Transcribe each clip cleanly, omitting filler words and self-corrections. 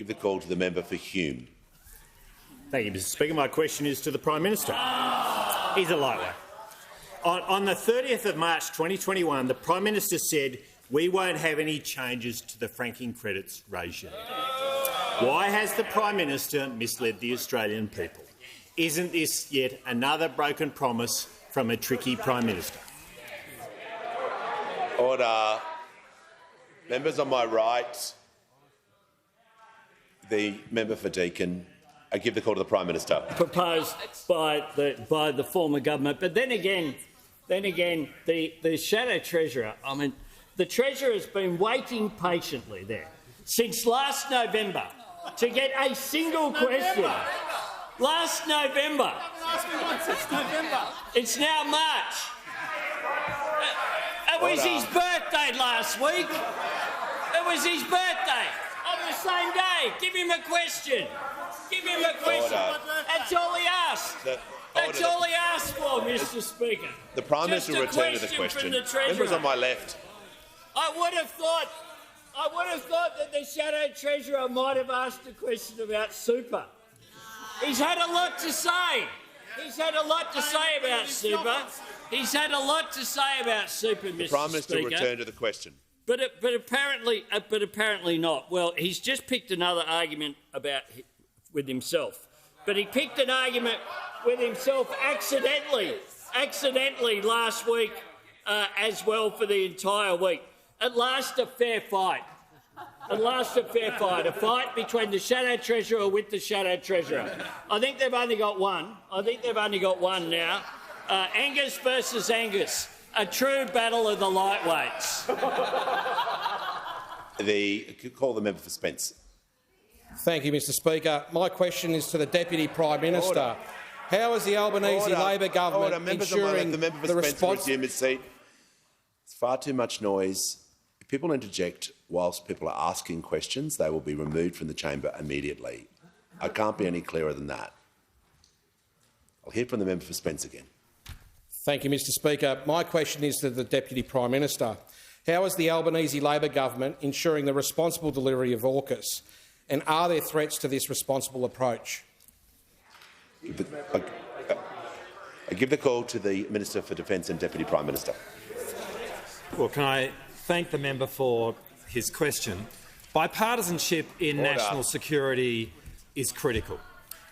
give the call to the member for Hume. Thank you, Mr Speaker. My question is to the Prime Minister. He's a lightweight. On the 30th of March 2021, the Prime Minister said we won't have any changes to the franking credits regime. Why has the Prime Minister misled the Australian people? Isn't this yet another broken promise from a tricky Prime Minister? Order. Members on my right, the member for Deakin. I give the call to the Prime Minister. Proposed by the former government, but then again, the Shadow Treasurer. I mean, the Treasurer has been waiting patiently there since last November to get a single question. Last November. It's now March. It was his birthday last week. It was his birthday on the same day. Give him a question. Give him a question. That's all he asked. That's all he asked for, Mr Speaker. The Prime Minister will return to the question. Members on my left. I would have thought that the Shadow Treasurer might have asked a question about super. He's had a lot to say. He's had a lot to say about super. He's had a lot to say about super, Mr Speaker. The Prime Minister will return to the question. But apparently not. Well, he's just picked another argument with himself. But he picked an argument with himself accidentally last week as well for the entire week. At last, a fair fight. A fight between the Shadow Treasurer with the Shadow Treasurer. I think they've only got one. Now. Angus versus Angus. A true battle of the lightweights. Call the member for Spence. Thank you, Mr Speaker. My question is to the Deputy Prime Minister. Order. How is the Albanese Labor government ensuring the response? It's far too much noise. If people interject whilst people are asking questions, they will be removed from the chamber immediately. I can't be any clearer than that. I'll hear from the member for Spence again. Thank you, Mr Speaker. My question is to the Deputy Prime Minister. How is the Albanese Labor government ensuring the responsible delivery of AUKUS, and are there threats to this responsible approach? I give the call to the Minister for Defence and Deputy Prime Minister. Well, can I thank the member for his question? Bipartisanship in national security is critical,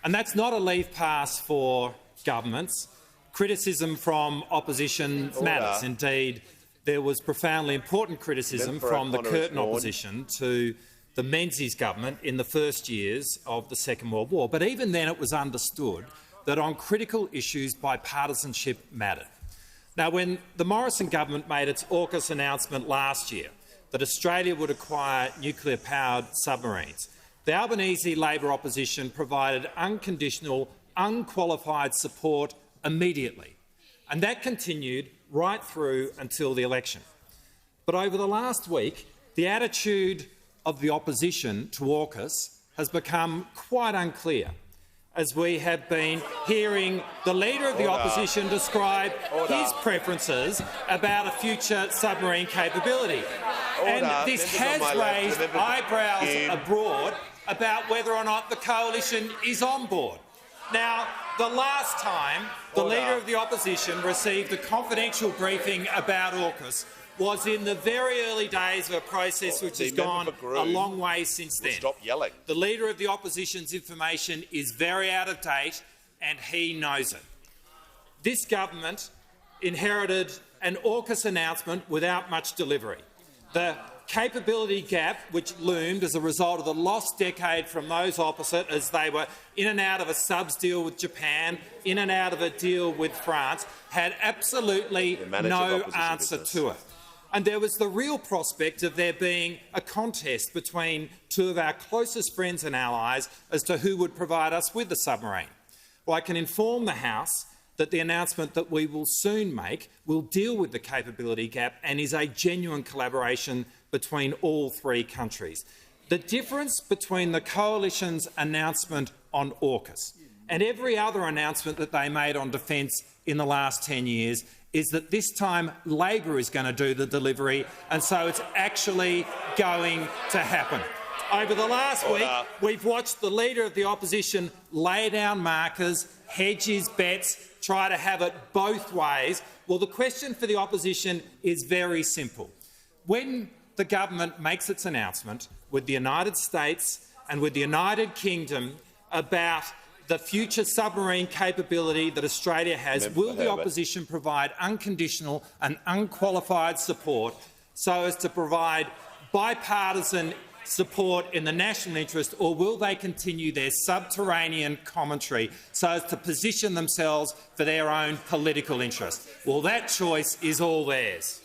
and that's not a leave pass for governments. Criticism from opposition matters. Indeed, there was profoundly important criticism from the Curtin opposition to the Menzies government in the first years of the Second World War. But even then it was understood that on critical issues bipartisanship mattered. Now, when the Morrison government made its AUKUS announcement last year that Australia would acquire nuclear-powered submarines, the Albanese Labor opposition provided unconditional, unqualified support immediately, and that continued right through until the election. But over the last week, the attitude of the opposition to AUKUS has become quite unclear, as we have been hearing the Leader of the Opposition describe his preferences about a future submarine capability. And this has raised eyebrows abroad about whether or not the coalition is on board. Now, the last time the Leader of the Opposition received a confidential briefing about AUKUS was in the very early days of a process which has gone a long way since then. Stop yelling. The Leader of the Opposition's information is very out of date, and he knows it. This government inherited an AUKUS announcement without much delivery. The capability gap, which loomed as a result of the lost decade from those opposite as they were in and out of a subs deal with Japan, in and out of a deal with France, had absolutely no answer to it. And there was the real prospect of there being a contest between two of our closest friends and allies as to who would provide us with the submarine. Well, I can inform the House that the announcement that we will soon make will deal with the capability gap and is a genuine collaboration between all three countries. The difference between the Coalition's announcement on AUKUS and every other announcement that they made on defence in the last 10 years is that this time Labor is going to do the delivery, and so it's actually going to happen. Over the last week, we've watched the Leader of the Opposition lay down markers, hedge his bets, try to have it both ways. Well, the question for the opposition is very simple. When the government makes its announcement with the United States and with the United Kingdom about the future submarine capability that Australia has, will the opposition provide unconditional and unqualified support so as to provide bipartisan support in the national interest, or will they continue their subterranean commentary so as to position themselves for their own political interest? Well, that choice is all theirs.